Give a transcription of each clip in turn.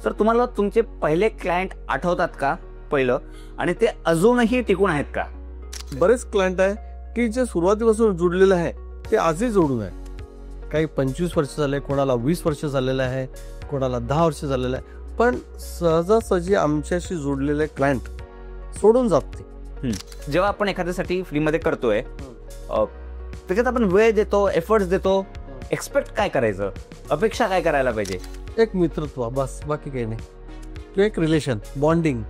Sir तुम्हाला तुमचे पहिले क्लायंट आठवतात का पहिलं, आणि ते अजूनही टिकून आहेत का? बरेच क्लायंट आहे की जे सुरुवातीपासून जुडलेले आहे ते आजही जोडून आहे. काही 25 वर्ष झाले, कोणाला 20 वर्ष झालेलं आहे, कोणाला 10 वर्ष झालेलं आहे. पण सहजासहजी आमच्याशी जोडलेले क्लायंट सोडून जात नाही. जेव्हा आपण एखाद्यासाठी फ्रीमध्ये करतोय त्याच्यात आपण वेळ देतो, एफर्ट्स देतो, एक्सपेक्ट काय करायचं, अपेक्षा काय करायला पाहिजे? एक मित्रत्व, बस, बाकी काही नाही. किंवा एक रिलेशन, बॉन्डिंग,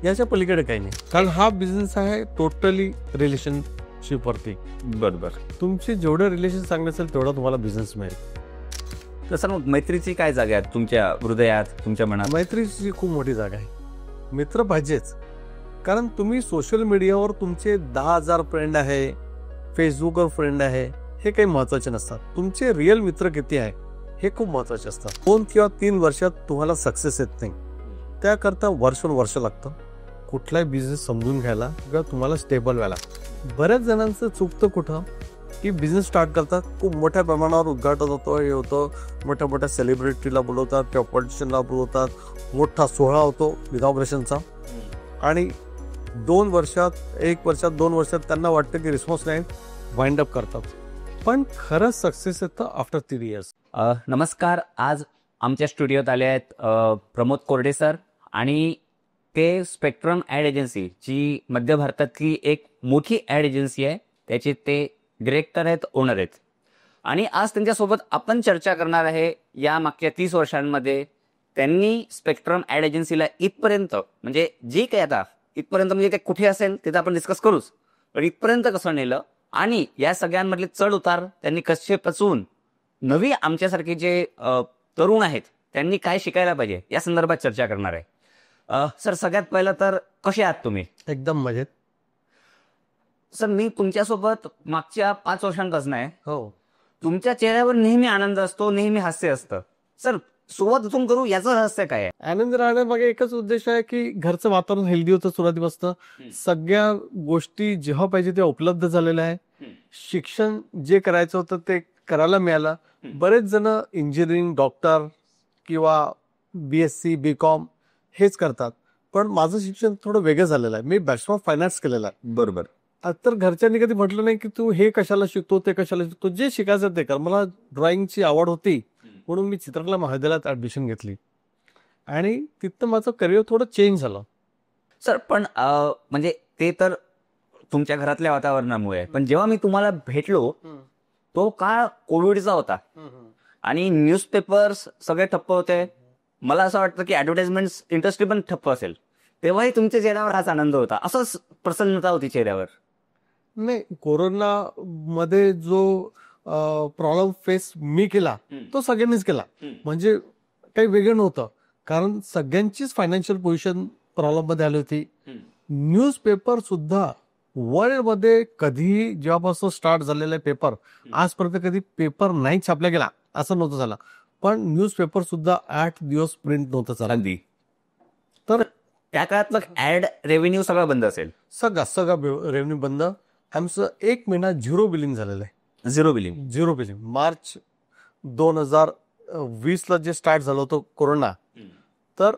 याच्या पलीकडे काही नाही. कारण हा बिझनेस आहे टोटली रिलेशनशिप वरती. बरोबर. तुमचे जेवढं रिलेशन चांगलं असेल तेवढा तुम्हाला बिझनेस मिळेल. तर सर मग मैत्रीची काय जागा आहे तुमच्या हृदयात, तुमच्या मनात? मैत्रीची खूप मोठी जागा आहे. मित्र पाहिजेच. कारण तुम्ही सोशल मीडियावर तुमचे 10,000 फ्रेंड आहे, फेसबुकवर फ्रेंड आहे, हे काही महत्वाचे नसतात. तुमचे रिअल मित्र किती आहे हे खूप महत्वाचे असतात. 2 किंवा 3 वर्षात तुम्हाला सक्सेस येत नाही. त्याकरता वर्ष लागतं कुठलाही बिझनेस समजून घ्यायला किंवा तुम्हाला स्टेबल व्हायला. बऱ्याच जणांचं चुकतं कुठं की बिझनेस स्टार्ट करतात, खूप मोठ्या प्रमाणावर उद्घाटन होतं, हे होतं, मोठ्या मोठ्या सेलिब्रिटीला बोलवतात किंवा पॉलिटिशियनला बोलवतात, मोठा सोहळा होतो इनॉग्रेशनचा, आणि 2 वर्षात, 1 वर्षात, 2 वर्षात त्यांना वाटतं की रिस्पॉन्स नाही, वाइंड अप करतात. पण खरंच सक्सेस येतं आफ्टर 3 इयर्स. नमस्कार. आज आमच्या स्टुडिओत आले आहेत प्रमोद कोरडे सर, आणि ते स्पेक्ट्रम ॲड एजन्सी, जी मध्य भारतातली एक मोठी ॲड एजन्सी आहे, त्याचे ते डिरेक्टर आहेत, ओनर आहेत. आणि आज त्यांच्यासोबत आपण चर्चा करणार आहे या मागच्या 30 वर्षांमध्ये त्यांनी स्पेक्ट्रम ॲड एजन्सीला इथपर्यंत, म्हणजे जी काही आता इथपर्यंत, म्हणजे काही कुठे असेल ते तर आपण डिस्कस करूच, पण इथपर्यंत कसं नेलं, आणि या सगळ्यांमधले चढ उतार त्यांनी कसे पचवून नवी आमच्यासारखे जे तरुण आहेत त्यांनी काय शिकायला पाहिजे या संदर्भात चर्चा करणार आहे. सर सगळ्यात पहिलं तर कसे आहात तुम्ही? एकदम मजेत. सर मी तुमच्यासोबत मागच्या 5 वर्षांपासून आहे. हो. तुमच्या चेहऱ्यावर नेहमी आनंद असतो, नेहमी हास्य असतं. सर सुरुवात इथून करू, याचं रहस्य काय आहे? आनंद राहण्यामागे एकच उद्देश आहे की घरचं वातावरण हेल्दी होतं सुरुवातीपासून. सगळ्या गोष्टी जेव्हा पाहिजे तेव्हा उपलब्ध झालेल्या आहे. शिक्षण जे करायचं होतं ते करायला मिळालं. बरेच जण इंजिनिअरिंग, डॉक्टर किंवा BSc, BCom हेच करतात, पण माझं शिक्षण थोडं वेगळं झालेलं आहे. मी बॅचलर ऑफ फायनान्स केलेलं आहे. बरोबर. तर घरच्यांनी कधी म्हटलं नाही की तू हे कशाला शिकतो, ते कशाला शिकतो, जे शिकायचं ते कर. मला ड्रॉइंगची आवड होती म्हणून मी चित्रकला महाविद्यालयात ऍडमिशन घेतली, आणि तिथं माझं करिअर थोडं चेंज झालं. सर पण म्हणजे ते तर तुमच्या घरातल्या वातावरणामुळे, पण जेव्हा मी तुम्हाला भेटलो तो काळ कोविडचा होता, आणि न्यूजपेपर्स सगळे ठप्प होते. मला असं वाटतं की ऍडव्हर्टाइजमेंट इंडस्ट्री पण ठप्प असेल, तेव्हाही तुमच्या चेहऱ्यावर हाच आनंद होता, असंच प्रसन्नता होती चेहऱ्यावर? नाही, कोरोना मध्ये जो प्रॉब्लेम फेस मी केला तो सगळ्यांनीच केला. म्हणजे काही वेगळं नव्हतं, कारण सगळ्यांचीच फायनान्शियल पोझिशन प्रॉब्लेम मध्ये आली होती. न्यूजपेपर सुद्धा वर्ल्ड मध्ये कधीही जेव्हापासून स्टार्ट झालेला पेपर आजपर्यंत कधी पेपर नाही छापला गेला असं नव्हतं झालं. पण न्यूजपेपर सुद्धा 8 दिवस प्रिंट नव्हतं झालं. अगदी. तर त्या काळातलं ऍड रेव्हेन्यू सगळं बंद असेल? सगळं रेव्हेन्यू बंद. आमचं 1 महिना 0 बिलिंग झालेलं आहे. 0 बिलिंग? 0 बिलिंग. मार्च 2020 ला जे स्टार्ट झालं होतं कोरोना, तर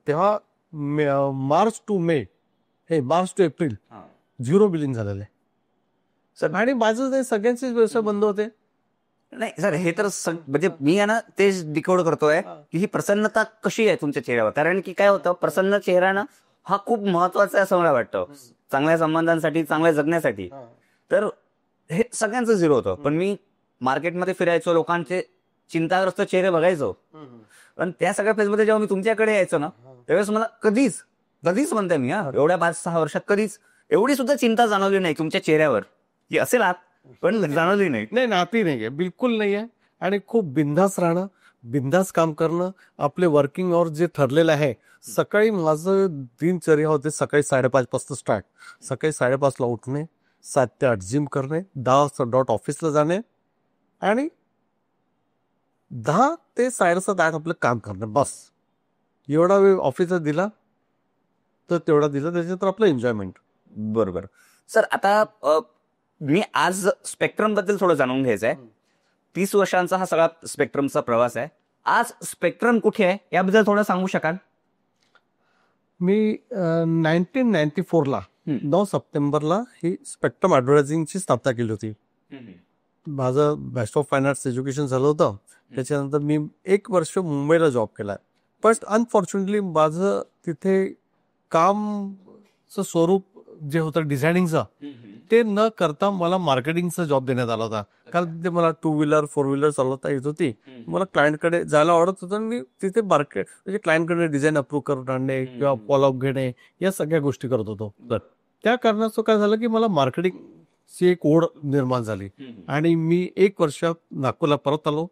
तेव्हा मार्च टू एप्रिल 0 बिलिंग झालेलं आहे. सर आणि माझं ते सगळ्यांचेच व्यवसाय बंद होते. नाही सर, हे तर म्हणजे मी आहे ना तेच डिकोड करतोय की ही प्रसन्नता कशी आहे तुमच्या चेहऱ्यावर. कारण की काय होतं, प्रसन्न चेहरा ना हा खूप महत्वाचा आहे असं मला वाटतं, चांगल्या संबंधांसाठी, चांगल्या जगण्यासाठी. तर हे सगळ्यांचं 0 होतं. पण मी मार्केटमध्ये फिरायचो, लोकांचे चिंताग्रस्त चेहरे बघायचो, पण त्या सगळ्या फेजमध्ये जेव्हा मी तुमच्याकडे यायचो ना, त्यावेळेस मला कधीच म्हणते मी, एवढ्या 5-6 वर्षात कधीच एवढी सुद्धा चिंता जाणवली नाही तुमच्या चेहऱ्यावर, की असेल आत, पण जाणवली नाही. नाही, नाती नाहीये, बिलकुल नाहीये. आणि खूप बिंदास राहणं, बिंदास काम करणं, आपले वर्किंग आवर जे ठरलेलं आहे. सकाळी माझं दिनचर्या होते सकाळी 5:30 पासून स्टार्ट. सकाळी 5:30 ला उठणे, 7 ते 8 जिम करणे, 10 वाजता डॉट ऑफिसला जाणे, आणि 10 ते 7:30-8 आपलं काम करणं, बस. एवढा वेळ ऑफिसला दिला तर तेवढा दिला, त्याच्यानंतर आपलं एन्जॉयमेंट. बरोबर. सर आता मी आज स्पेक्ट्रम बद्दल थोडं जाणून घ्यायचं आहे. 30 वर्षांचा हा सगळा स्पेक्ट्रमचा प्रवास आहे. आज स्पेक्ट्रम कुठे आहे याबद्दल थोडं सांगू शकाल? मी 1994ला 9 सप्टेंबरला ही स्पेक्ट्रम ॲडव्हर्टायझिंगची स्थापना केली होती. माझं bachelor of fine arts education झालं होतं. त्याच्यानंतर मी 1 वर्ष मुंबईला जॉब केला. पण अनफॉर्च्युनेटली माझं तिथे कामचं स्वरूप जे होतं डिझायनिंगचं, ते न करता मला मार्केटिंगचा जॉब देण्यात आला होता. कारण तिथे मला 2 व्हीलर 4 व्हीलर चालवता येत होती. मला क्लायंटकडे जायला आवडत होतं आणि मी तिथे मार्केट म्हणजे क्लायंटकडे डिझाईन अप्रूव्ह करून आणणे किंवा फॉलोअप घेणे या सगळ्या गोष्टी करत होतो. त्या कारणाचं काय झालं की मला मार्केटिंगची एक ओढ निर्माण झाली आणि मी 1 वर्ष नागपूरला परत आलो.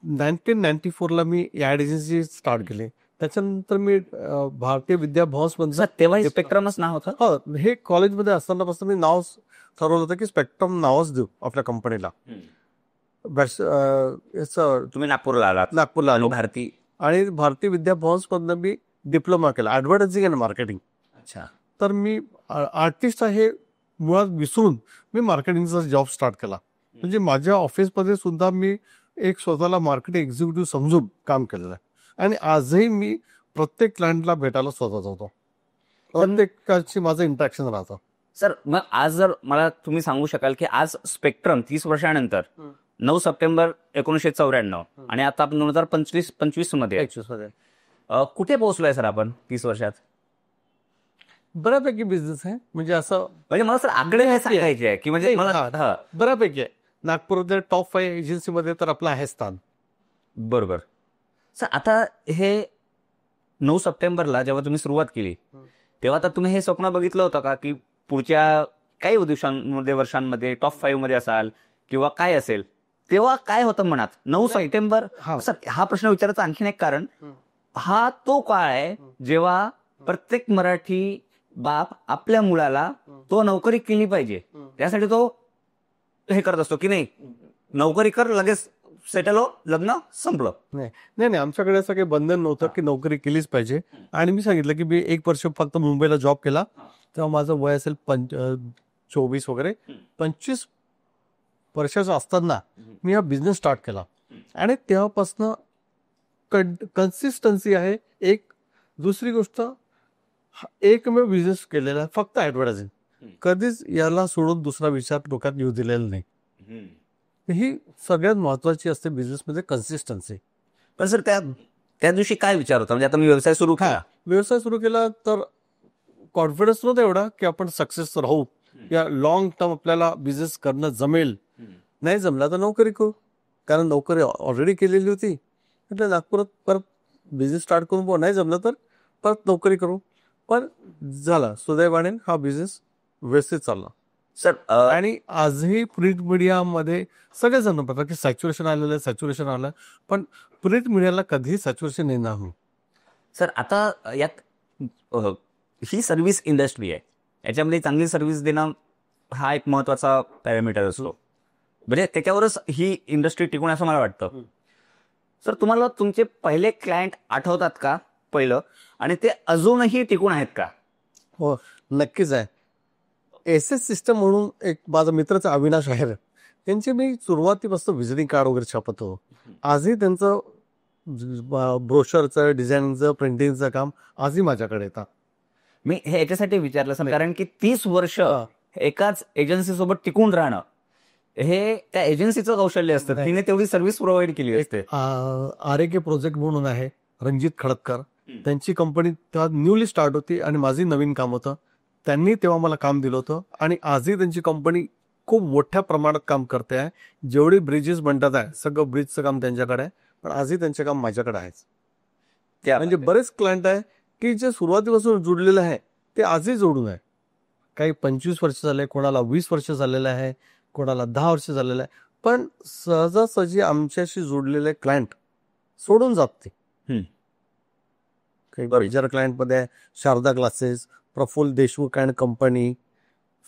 1994ला मी ॲड एजन्सी स्टार्ट केली. त्याच्यानंतर मी भारतीय विद्या भवन्समधून तेव्हा स्पेक्ट्रमच नाव होतं. हो, हे कॉलेजमध्ये असतानापासून मी नाव ठरवलं होतं की स्पेक्ट्रम नावच देऊ आपल्या कंपनीला. तुम्ही नागपूरला आलात. नागपूरला आलो भारती आणि भारतीय विद्या भवन्समधनं मी डिप्लोमा केला ॲडव्हर्टायझिंग अँड मार्केटिंग. अच्छा. तर मी आर्टिस्ट आहे मुळात विसरून मी मार्केटिंगचा जॉब स्टार्ट केला. म्हणजे माझ्या ऑफिसमध्ये सुद्धा मी एक स्वतःला मार्केटिंग एक्झिक्युटिव्ह समजून काम केलेलं आहे. आणि आजही मी प्रत्येक क्लायंटला भेटायला स्वतः जातो. प्रत्येकाची माझं इंटरॅक्शन राहतं. सर, मग आज जर मला तुम्ही सांगू शकाल की आज स्पेक्ट्रम 30 वर्षानंतर 9 सप्टेंबर 1994 आणि आता आपण 2025 मध्ये कुठे पोहोचलोय सर आपण 30 वर्षात? बऱ्यापैकी बिझनेस आहे. म्हणजे असं म्हणजे मला सर आकडे काय सांगायचे आहे की म्हणजे मला बऱ्यापैकी आहे. नागपूरमध्ये टॉप 5 एजन्सीमध्ये तर आपलं आहे स्थान. बरोबर. सर, आता हे 9 सप्टेंबरला जेव्हा तुम्ही सुरुवात केली तेव्हा तर तुम्ही हे स्वप्न बघितलं होतं का की पुढच्या काही वर्षांमध्ये टॉप 5 मध्ये असाल किंवा काय असेल? तेव्हा काय होतं मनात? 9 सप्टेंबर. सर, हा प्रश्न विचारायचं आणखीन एक कारण, हा तो काळ आहे जेव्हा प्रत्येक मराठी बाप आपल्या मुलाला तो नोकरी केली पाहिजे त्यासाठी तो हे करत असतो की नाही नोकरी कर लगेच सेटल हो, लग्न संपलं. नाही, आमच्याकडे असं काही बंधन नव्हतं की नोकरी केलीच पाहिजे. आणि मी सांगितलं की मी 1 वर्ष फक्त मुंबईला जॉब केला तेव्हा माझं वय असेल 24 वगैरे. 25 वर्षाचं असताना मी हा बिझनेस स्टार्ट केला आणि तेव्हापासनं कन्सिस्टन्सी आहे. एक दुसरी गोष्ट, एकमेव बिझनेस केलेला आहे फक्त ॲडव्हर्टायझिंग. कधीच याला सोडून दुसरा विचार डोक्यात येऊ दिलेला नाही. ही सगळ्यात महत्वाची असते बिझनेसमध्ये, कन्सिस्टन्सी. पण सर, त्या दिवशी काय विचार होता? म्हणजे आता मी व्यवसाय सुरू केला तर कॉन्फिडन्स नव्हता एवढा की आपण सक्सेस राहू या लॉंग टर्म आपल्याला बिझनेस करणं जमेल. नाही जमला तर नोकरी करू, कारण नोकरी ऑलरेडी केलेली होती. म्हटलं नागपुरात परत बिझनेस स्टार्ट करून नाही जमलं तर परत नोकरी करू. पण झाला सुदैवाने हा बिझनेस व्यवस्थित चालला. सर, आणि आजही प्रिंट मीडियामध्ये सगळेजण म्हणतात की सॅच्युरेशन आलं, पण प्रिंट मीडियाला कधीही सॅच्युरेशन येणार नाही. सर, आता यात ही सर्व्हिस इंडस्ट्री आहे, याच्यामध्ये चांगली सर्व्हिस देणं हा एक महत्वाचा पॅरामीटर असतो. म्हणजे त्याच्यावरच ही इंडस्ट्री टिकून असं मला वाटतं. सर, तुम्हाला तुमचे पहिले क्लायंट आठवतात का पहिलं, आणि ते अजूनही टिकून आहेत का? हो, नक्कीच आहे. एस सिस्टम म्हणून एक माझा मित्राचा अविनाश आहेर, त्यांची मी सुरुवातीपासून व्हिजिटिंग कार्ड वगैरे छापत होतो. आजही त्यांचं ब्रोशरचं, डिझायनिंगचं, प्रिंटिंगचं काम आजही माझ्याकडे येतात. मी हे याच्यासाठी विचारलं सर, कारण की 30 वर्ष एकाच एजन्सी सोबत टिकून राहणं हे त्या एजन्सीचं कौशल्य असतं. तिने तेवढी सर्व्हिस प्रोव्हाइड केली असते. RAK प्रोजेक्ट म्हणून आहे, रणजित खडतकर, त्यांची कंपनी तेव्हा न्यूली स्टार्ट होती आणि माझी नवीन काम होतं. त्यांनी तेव्हा मला काम दिलं होतं आणि आजही त्यांची कंपनी खूप मोठ्या प्रमाणात काम करते आहे. जेवढी ब्रिजेस म्हणतात आहे सगळं ब्रिजचं काम त्यांच्याकडे आहे, पण आजही त्यांचे काम माझ्याकडे आहेच. म्हणजे बरेच क्लायंट आहे की जे सुरुवातीपासून जुडलेलं आहे ते आजही जोडून आहे. काही 25 वर्ष झाले, कोणाला 20 वर्ष झालेलं आहे, कोणाला 10 वर्ष झालेलं आहे, पण सहजासहजी आमच्याशी जोडलेले क्लायंट सोडून जात नाही. काही मेजर क्लायंटमध्ये आहे Sharda glasses, Prafull Deshmukh and company,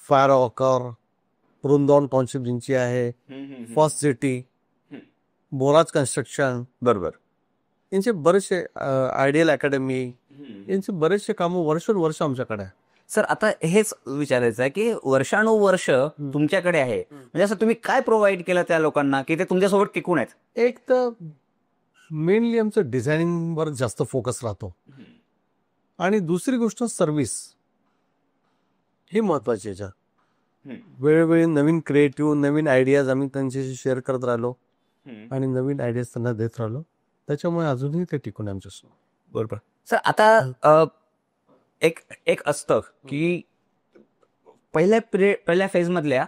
fire walker, Vrindavan township जिंची आहे, फर्स्ट सिटी, बोराज कन्स्ट्रक्शन, बरोबर, यांचे बरेचसे आयडियल अकॅडमी, यांचे बरेचसे कामं वर्षानुवर्ष आमच्याकडे आहे. सर, आता हेच विचारायचं आहे की वर्षानुवर्ष तुमच्याकडे आहे, म्हणजे असं तुम्ही काय प्रोव्हाइड केलं त्या लोकांना की ते तुमच्यासोबत टिकून आहेत? एक तर मेनली आमचं डिझायनिंगवर जास्त फोकस राहतो. आणि दुसरी गोष्ट सर्व्हिस ही महत्वाची याच्यात. वेळोवेळी नवीन क्रिएटिव्ह नवीन आयडियाज आम्ही त्यांच्याशी शेअर करत राहिलो आणि नवीन आयडियाज त्यांना देत राहिलो. त्याच्यामुळे अजूनही ते टिकून आमच्यासोबत. बरोबर सर. आता एक एक असतं की पहिल्या फेज मधल्या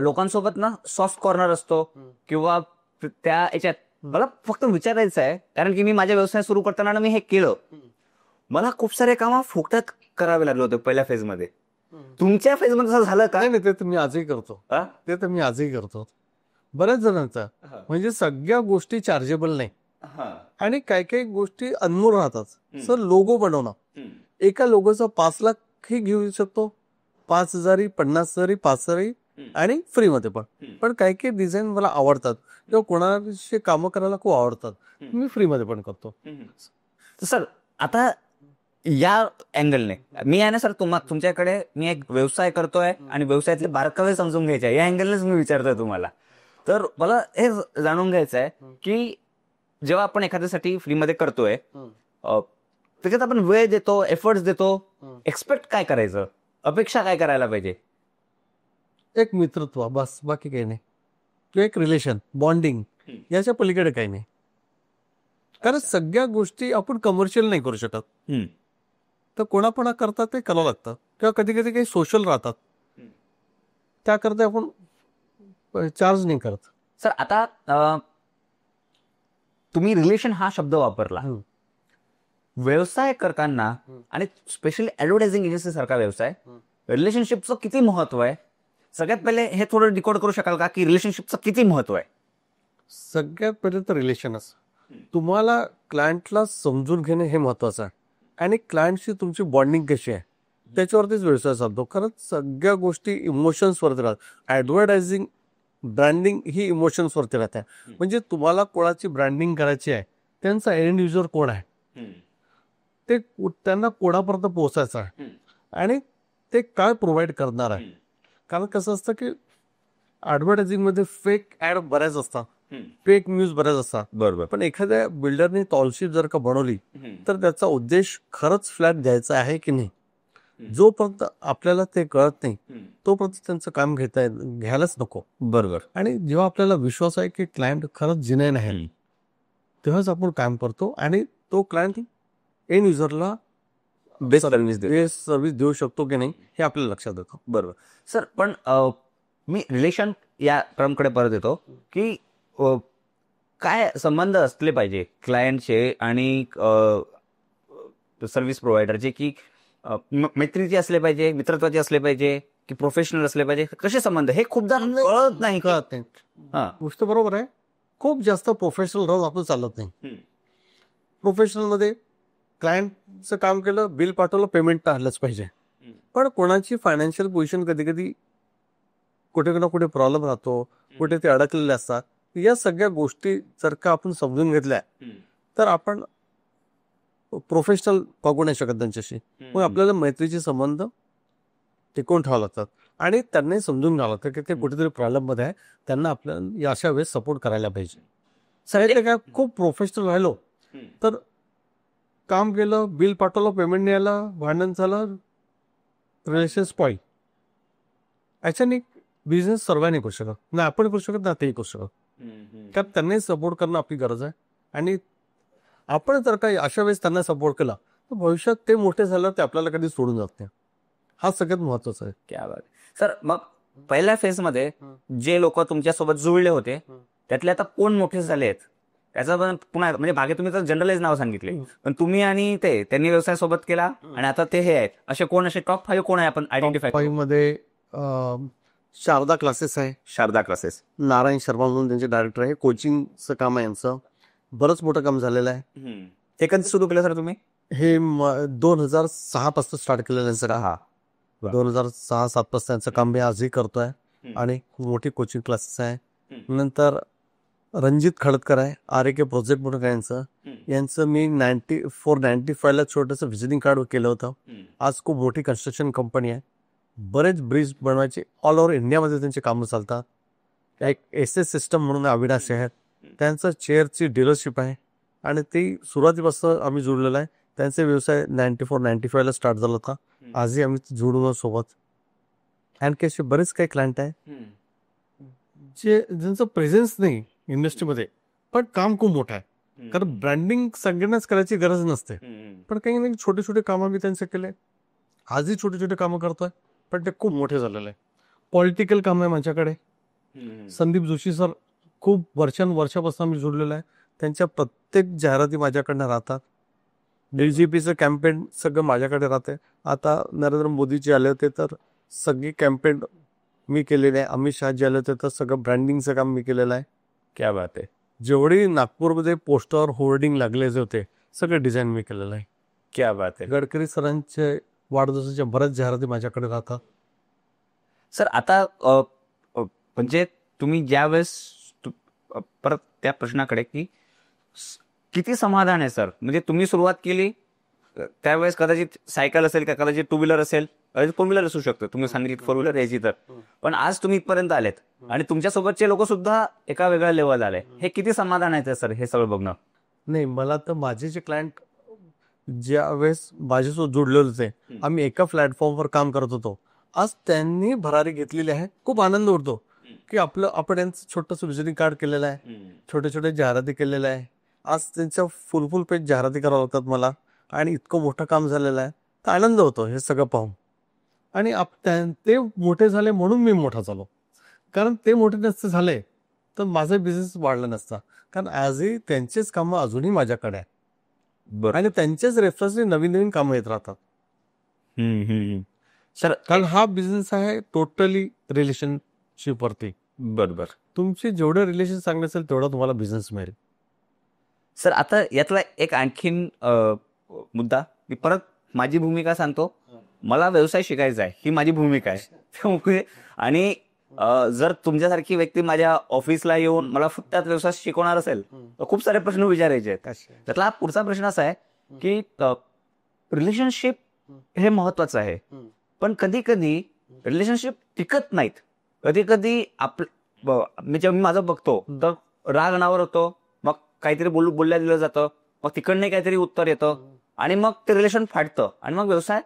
लोकांसोबत ना सॉफ्ट कॉर्नर असतो किंवा त्या याच्यात मला फक्त विचारायचं आहे, कारण की मी माझा व्यवसाय सुरू करताना ना मी हे केलं. मला खूप सारे काम फुकटात करावे लागले होते पहिल्या फेज मध्ये. तुमच्या फेज मध्ये असं झालं का? नाही, ते तर मी आजही करतो. ते तर मी आजही करतो. बऱ्याच जणांचा म्हणजे सगळ्या गोष्टी चार्जेबल नाही आणि काही काही गोष्टी अनमोल राहतात. सर लोगो बनवणं, एका लोगोचा 5 लाख ही घेऊ शकतो, 5,000, 50,000, 5,000 आणि फ्रीमध्ये पण काही काही डिझाईन मला आवडतात किंवा कोणाशी कामं करायला खूप आवडतात, मी फ्रीमध्ये पण करतो. सर आता या अँगलने मी आहे ना सर, तुमच्याकडे मी एक व्यवसाय करतोय आणि व्यवसायातले बारकावे समजून घ्यायचे या अँगलनेच मी विचारतोय तुम्हाला. तर मला हे जाणून घ्यायचं आहे की जेव्हा आपण एखाद्यासाठी फ्रीमध्ये करतोय त्याच्यात आपण वेळ देतो, एफर्ट्स देतो, एक्सपेक्ट काय करायचं, अपेक्षा काय करायला पाहिजे? एक मित्रत्व बस, बाकी काही नाही. किंवा एक रिलेशन बॉन्डिंग, याच्या पलीकडे काही नाही. कारण सगळ्या गोष्टी आपण कमर्शियल नाही करू शकत. तर कोणाकोणा करतात ते करावं लागतं किंवा कधी कधी काही सोशल राहतात, त्याकरता आपण चार्ज नाही करत. सर आता तुम्ही रिलेशन हा शब्द वापरला. व्यवसाय करताना आणि स्पेशली ऍडव्हर्टायझिंग एजन्सी सारखा व्यवसाय, रिलेशनशिपचं किती महत्व आहे? सगळ्यात पहिले हे थोडं डिकोड करू शकाल का की रिलेशनशिपचं किती महत्व आहे? सगळ्यात पहिले तर रिलेशनच. तुम्हाला क्लायंटला समजून घेणे हे महत्वाचं आहे आणि क्लायंटशी तुमची बॉन्डिंग कशी आहे त्याच्यावरतीच व्यवसाय चालतो. खरंच सगळ्या गोष्टी इमोशन्सवरती राहतात. ऍडव्हर्टायझिंग ब्रँडिंग ही इमोशन्सवरती राहते. म्हणजे तुम्हाला कोणाची ब्रँडिंग करायची आहे, त्यांचा एंड युजर कोण आहे, ते त्यांना कोणापर्यंत पोहोचायचं आहे आणि ते काय प्रोव्हाइड करणार आहे. कारण कसं असतं की ऍडव्हर्टायझिंग मध्ये फेक ऍड बऱ्याच असतात, फेक न्यूज बऱ्याच असतात. बरोबर. पण एखाद्या बिल्डरने टॉलशिप जर का बनवली तर त्याचा उद्देश खरंच फ्लॅट द्यायचा आहे की नाही, जोपर्यंत आपल्याला ते कळत नाही तोपर्यंत त्यांचं काम घ्यायलाच नको. बरोबर. आणि जेव्हा आपल्याला विश्वास आहे की क्लायंट खरंच जिनेन आहे, तेव्हाच आपण काम करतो आणि तो क्लायंट एंड युजरला बेस्ट सर्व्हिस देऊ शकतो की नाही हे आपल्याला लक्षात येतं. बरोबर. सर पण मी रिलेशन या टर्मकडे परत येतो की काय संबंध असले पाहिजे क्लायंटचे आणि सर्व्हिस प्रोव्हायडरचे, की मैत्रीचे असले पाहिजे, मित्रत्वाचे असले पाहिजे की प्रोफेशनल असले पाहिजे? कसे संबंध हे खूपदा कळत नाही. गोष्ट बरोबर आहे. खूप जास्त प्रोफेशनल राहून आपण चालत नाही. प्रोफेशनल मध्ये क्लायंटचं काम केलं, बिल पाठवलं, पेमेंट तर आलंच पाहिजे. पण कोणाची फायनान्शियल पोझिशन कधी कधी कुठे ना कुठे प्रॉब्लेम राहतो, कुठे ते अडकलेले असतात. या सगळ्या गोष्टी जर का आपण समजून घेतल्या तर आपण प्रोफेशनल बघू नाही शकत त्यांच्याशी. मग आपल्याला मैत्रीचे संबंध टिकवून ठेवावे लागतात आणि त्यांनाही समजून घ्यावं लागतं की ते कुठेतरी प्रॉब्लेम मध्ये आहे, त्यांना आपल्याला अशा वेळेस सपोर्ट करायला पाहिजे. सगळ्यात काय खूप प्रोफेशनल राहिलो तर काम केलं, बिल पाठवलं, पेमेंट नाही आलं, भांडण झालं, रिलेशन स्पॉइल. याच्याने बिझनेस सर्वांनी नाही करू शकत, ना आपण करू शकत ना तेही करू शकत. कारण त्यांनाही सपोर्ट करणं आपली गरज आहे आणि आपण जर काही अशा वेळेस त्यांना सपोर्ट केला तर भविष्यात ते मोठे झाल्यावर ते आपल्याला कधी सोडून जात नाही. हा सगळ्यात महत्वाचा आहे. क्या बात. सर मग पहिल्या फेज मध्ये जे लोक तुमच्यासोबत जुळले होते त्यातले आता कोण मोठे झाले आहेत त्याचा पण पुन्हा, म्हणजे मागे तुम्ही तर जनरलाइज नाव सांगितले, पण तुम्ही आणि त्यांनी व्यवसाय सोबत केला आणि आता ते हे आहेत, असे कोण, असे टॉप 5 कोण आहे आपण आयडेंटिफाय? 5 मध्ये शारदा क्लासेस आहे. शारदा क्लासेस, नारायण शर्मा म्हणून त्यांचे डायरेक्टर आहे. कोचिंगचं काम आहे यांचं, बरंच मोठं काम झालेलं आहे. ते कधी सुरू केलं सर तुम्ही? हे 2006 पासून स्टार्ट केलेलं आहे सर. 2006-07 पासून त्यांचं काम मी आजही करतोय आणि खूप मोठी कोचिंग क्लासेस आहे. नंतर रणजित खडकर आहे, RAK प्रोजेक्ट म्हणून यांचं मी 94-95 ला छोटंसं व्हिजिटिंग कार्ड केलं होतं. आज खूप मोठी कन्स्ट्रक्शन कंपनी आहे, बरेच ब्रिज बनवायचे ऑल ओव्हर इंडियामध्ये त्यांची कामं चालतात. एक SS सिस्टम म्हणून अविनाश आहेत, त्यांचं चेअरची डीलरशिप आहे. आणि ते सुरुवातीपासून आम्ही जुळलेलो आहे. त्यांचे व्यवसाय 94-95 स्टार्ट झाला होता. आजही आम्ही जुळून सोबत. आणखी असे बरेच काही क्लायंट आहे ज्यांचं प्रेझेन्स नाही इंडस्ट्रीमध्ये, पण काम खूप मोठं आहे. कारण ब्रँडिंग सगळ्यांनाच करायची गरज नसते, पण काही नाही छोटे छोटे कामं मी त्यांचे केले. आजही छोटे छोटे कामं करतोय, पण ते खूप मोठे झालेले आहे. पॉलिटिकल काम आहे माझ्याकडे. संदीप जोशी सर खूप वर्षापासून मी जोडलेलं आहे. त्यांच्या प्रत्येक जाहिराती माझ्याकडनं राहतात. DGPचं कॅम्पेन सगळं माझ्याकडे राहते. आता नरेंद्र मोदीजी आले होते तर सगळी कॅम्पेन मी केलेले आहे. अमित शहाजी आले होते तर सगळं ब्रँडिंगचं काम मी केलेलं आहे. क्या बात आहे. जेवढी नागपूरमध्ये पोस्टर होर्डिंग लागले जे होते सगळे डिझाईन मी केलेलं आहे. क्या बात आहे. गडकरी सरांचे वाढदिवसाच्या बऱ्याच जाहिराती माझ्याकडे राहतात. सर आता म्हणजे तुम्ही ज्यावेळेस परत त्या प्रश्नाकडे की किती समाधान आहे सर, म्हणजे तुम्ही सुरुवात केली त्यावेळेस कदाचित सायकल असेल का, कदाचित टू व्हीलर असेल, कदाचित फोर व्हीलर असू शकतं, तुम्ही सांगितलं फोर व्हीलर यायची तर, पण आज तुम्ही इथपर्यंत आलेत आणि तुमच्यासोबतचे लोक सुद्धा एका वेगळ्या लेवल आले. हे किती समाधान आहे सर हे सगळं बघणं. नाही, मला तर माझे जे क्लायंट ज्या वेळेस माझ्यासोबत जोडलेले होते, आम्ही एका प्लॅटफॉर्मवर काम करत होतो, आज त्यांनी भरारी घेतलेली आहे. खूप आनंद होतो की आपण यांचं छोटंसं विजिटिंग कार्ड केलेलं आहे, छोटे छोटे जाहिराती केलेल्या आहे. आज त्यांच्या फुल पेज जाहिराती करावं लागतात मला, आणि इतकं मोठं काम झालेलं आहे तर आनंद होतो हे सगळं पाहून. आणि ते मोठे झाले म्हणून मी मोठा झालो. कारण ते मोठे नसते झाले तर माझा बिझनेस वाढला नसता. कारण आजही त्यांचेच कामं अजूनही माझ्याकडे आहे आणि त्यांचेच रेफरन्सने नवीन नवीन कामं येत राहतात. सर कारण हा बिझनेस आहे टोटली रिलेशनशिपवरती. बरोबर. तुमचे जेवढे रिलेशन चांगले असेल तेवढा तुम्हाला बिझनेस मिळेल. सर आता यातला एक आणखीन मुद्दा, मी परत माझी भूमिका सांगतो. मला व्यवसाय शिकायचा आहे ही माझी भूमिका आहे. त्यामुळे आणि जर तुमच्यासारखी व्यक्ती माझ्या ऑफिसला येऊन मला फक्त व्यवसाय शिकवणार असेल तर खूप सारे प्रश्न विचारायचे आहेत. त्यातला पुढचा प्रश्न असा आहे की रिलेशनशिप हे महत्वाचं आहे, पण कधी कधी रिलेशनशिप टिकत नाहीत. कधी कधी जेव्हा मी माझं बघतो तर राग अनावर होतो, मग काहीतरी बोलल्या दिलं जातं, मग तिकडनं काहीतरी उत्तर येतं आणि मग ते रिलेशन फाटतं आणि मग व्यवसाय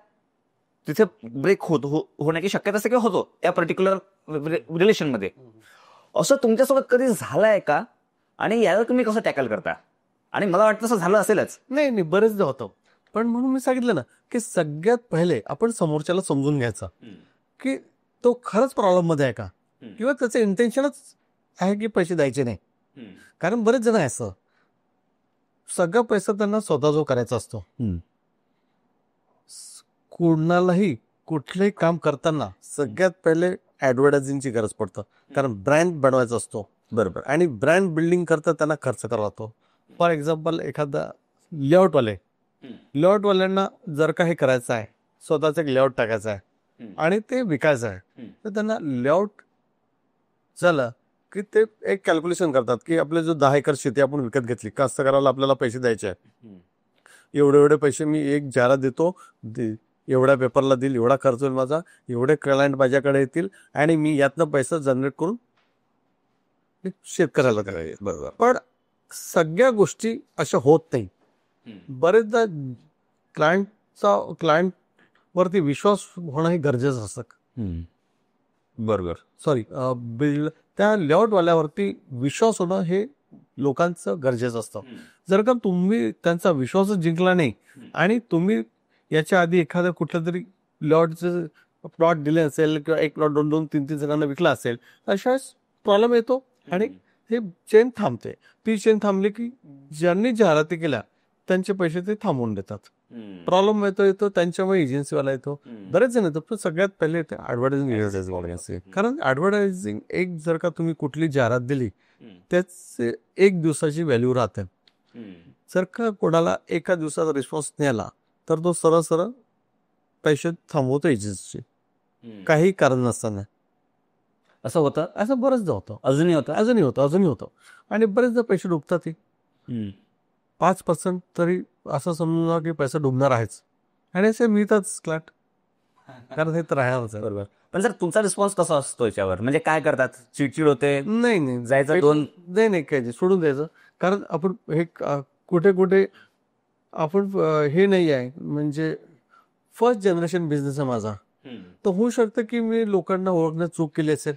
तिथे ब्रेक होण्याची शक्यता असते किंवा होतो त्या पर्टिक्युलर रिलेशनमध्ये. असं तुमच्यासोबत कधी झालंय का, आणि याला तुम्ही कसं टॅकल करता? आणि मला वाटतं असं झालं असेलच. नाही, बरेचदा होतं. पण म्हणून मी सांगितलं ना की सगळ्यात पहिले आपण समोरच्याला समजून घ्यायचा की तो खरंच प्रॉब्लेम मध्ये आहे का, किंवा त्याचं इंटेन्शनच आहे की पैसे द्यायचे नाही. कारण बरेच जण आहे असं सगळा पैसा त्यांना स्वतः जो करायचा असतो. कोणालाही कुठलंही काम करताना सगळ्यात पहिले ऍडव्हर्टायझिंगची गरज पडतं, कारण ब्रँड बनवायचा असतो. बरोबर. आणि ब्रँड बिल्डिंग करता त्यांना खर्च करावा लागतो. फॉर एक्झाम्पल एखादा लेआउटवाल्यांना जर का हे करायचं आहे, स्वतःच एक लेआउट टाकायचं आहे आणि ते विकायचं आहे, तर त्यांना लेआउट झालं की ते एक कॅल्क्युलेशन करतात की आपले जो 10 एकर शेती आपण विकत घेतली, कास्तकाराला आपल्याला पैसे द्यायचे आहेत, एवढे पैसे मी एक जाहिरात देतो, एवढ्या पेपरला देईल, एवढा खर्च होईल माझा, एवढे क्लायंट माझ्याकडे येतील आणि मी यातनं पैसा जनरेट करून शेतकऱ्याला करायचे. बरोबर. पण सगळ्या गोष्टी अशा होत नाही. बरेचदा क्लायंट वरती विश्वास होणं हे गरजेचं असतं. बरोबर. त्या लेआउटवाल्यावरती विश्वास होणं हे लोकांचं गरजेचं असतं. जर का तुम्ही त्यांचा विश्वासच जिंकला नाही आणि तुम्ही याच्या आधी एखाद्या कुठल्या तरी लेआउटचं प्लॉट दिले असेल किंवा एक प्लॉट 2-3 जणांना विकला असेल, अशा प्रॉब्लेम येतो आणि हे चेन थांबते. ती चेन थांबली की ज्यांनी जाहिराती केल्या त्यांचे पैसे ते थांबवून देतात. प्रॉब्लेम येतो त्यांच्यामुळे एजन्सीवाला येतो, बरेच जण येतो. पण सगळ्यात पहिले येते ऍडव्हर्टायझिंग. कारण ऍडव्हर्टायझिंग एक जर का तुम्ही कुठली जाहिरात दिली त्याचे 1 दिवसाची व्हॅल्यू राहते. जर का कोणाला एका दिवसाचा रिस्पॉन्स नाही आला तर तो सरळ पैसे थांबवतो एजन्सी, काही कारण नसताना. असं होतं. असं बरेचदा होतं, अजूनही होतं आणि बरेचदा पैसे डुबतात. 5% तरी असं समजून की पैसा डुबणार आहेच आणि असे मिळतातच क्लायंट, कारण हे तर राहणारच आहे. बरोबर. पण सर तुमचा रिस्पॉन्स कसा असतो याच्यावर, म्हणजे काय करतात? चिडचिड होते? नाही जायचं 2 नाही काही सोडून द्यायचं. कारण आपण हे कुठे कुठे आपण हे नाही आहे, म्हणजे फर्स्ट जनरेशन बिझनेस आहे माझा, तर होऊ शकतं की मी लोकांना ओळखण्यात चूक केली असेल,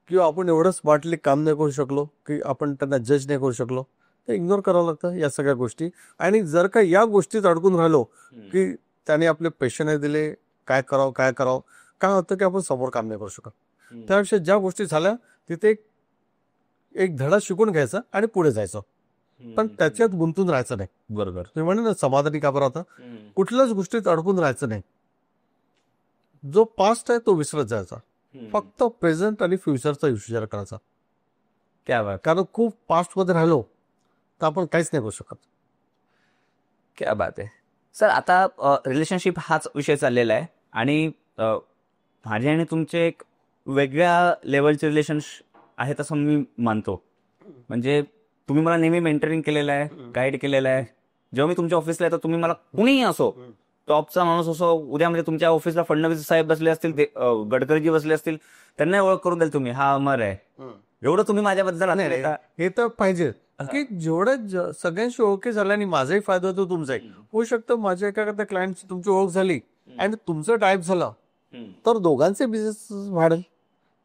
किंवा आपण एवढं स्मार्टली काम नाही करू शकलो की आपण त्यांना जज नाही करू शकलो, ते इग्नोर करावं लागतं या सगळ्या गोष्टी. आणि जर का या गोष्टीत अडकून राहिलो की त्याने आपले पैसे नाही दिले, काय करावं काय होतं की आपण समोर काम नाही करू शकत. त्यापेक्षा ज्या गोष्टी झाल्या तिथे एक धडा शिकून घ्यायचा आणि पुढे जायचं, पण त्याच्यात गुंतून राहायचं नाही. बरोबर. तुम्ही म्हणे ना समाधानी का बरं होता, कुठल्याच गोष्टीत अडकून राहायचं नाही. जो पास्ट आहे तो विसरत जायचा, फक्त प्रेझेंट आणि फ्युचरचा विचार करायचा. क्या बात, कारण खूप पास्ट मध्ये राहिलो तर आपण काहीच नाही करू शकत. क्या बात आहे सर. आता रिलेशनशिप हाच विषय चाललेला आहे आणि माझे आणि तुमचे एक वेगळ्या लेवलचे रिलेशन आहेत असं मी मानतो. म्हणजे तुम्ही मला नेहमी मेंटरिंग केलेलं आहे, गाईड केलेलं आहे. जेव्हा मी तुमच्या ऑफिसला येतो तुम्ही मला कुणीही असो, टॉपचा माणूस असो, उद्या म्हणजे तुमच्या ऑफिसला फडणवीस साहेब बसले असतील, गडकरीजी बसले असतील, त्यांना ओळख करून द्याल तुम्ही, हा अमर आहे. एवढं तुम्ही माझ्याबद्दल हे तर पाहिजे की जेवढं सगळ्यांशी ओळखी झाल्या आणि माझाही फायदा होतो तुमचाही. होऊ शकतं माझ्या एका क्लायंटची तुमची ओळख झाली आणि तुमचं टाईप झालं तर दोघांचे बिझनेस वाढेल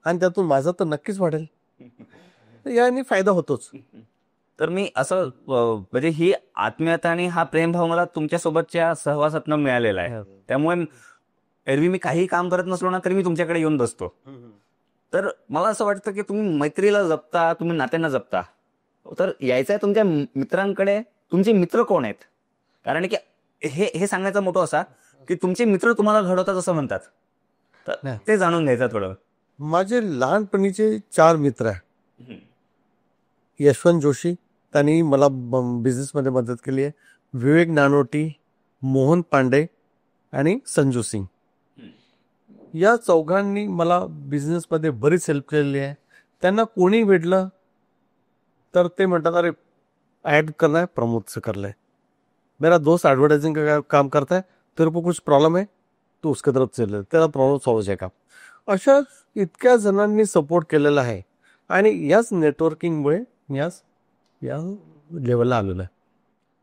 आणि त्यातून माझा तर नक्कीच वाढेल. याने फायदा होतोच. तर मी असं म्हणजे ही आत्मीयता आणि हा प्रेमभाव मला तुमच्यासोबतच्या सहवासातनं मिळालेला आहे. त्यामुळे एरवी मी काही काम करत नसलो ना तरी मी तुमच्याकडे येऊन बसतो. तर मला असं वाटतं की तुम्ही मैत्रीला जपता, तुम्ही नात्यांना जपता. तर यायचं आहे तुमच्या मित्रांकडे. तुमचे मित्र कोण आहेत? कारण की हे सांगायचा मोठं असा की तुमचे मित्र तुम्हाला घडवतात असं म्हणतात, तर ते जाणून घ्यायचं थोडं. माझे लहानपणीचे 4 मित्र आहे. यशवंत जोशी, त्यांनी मला बिझनेसमध्ये मदत केली आहे. विवेक नानोटी, मोहन पांडे आणि संजू सिंग. या चौघांनी मला बिझनेसमध्ये बरीच हेल्प केलेली आहे. त्यांना कोणी भेटलं तर ते म्हणतात अरे ऐड करना है प्रमोद से कर ले, मेरा दोस्त एडवर्टाइजिंग का काम करता है, तेरे को कुछ प्रॉब्लम है तो उसके तरफ चले, तेरा प्रॉब्लेम सॉल्व हो जाएगा. अशा इतक्या जणांनी सपोर्ट केलेला आहे आणि याच नेटवर्किंगमुळे या लेवलला आलेलं आहे.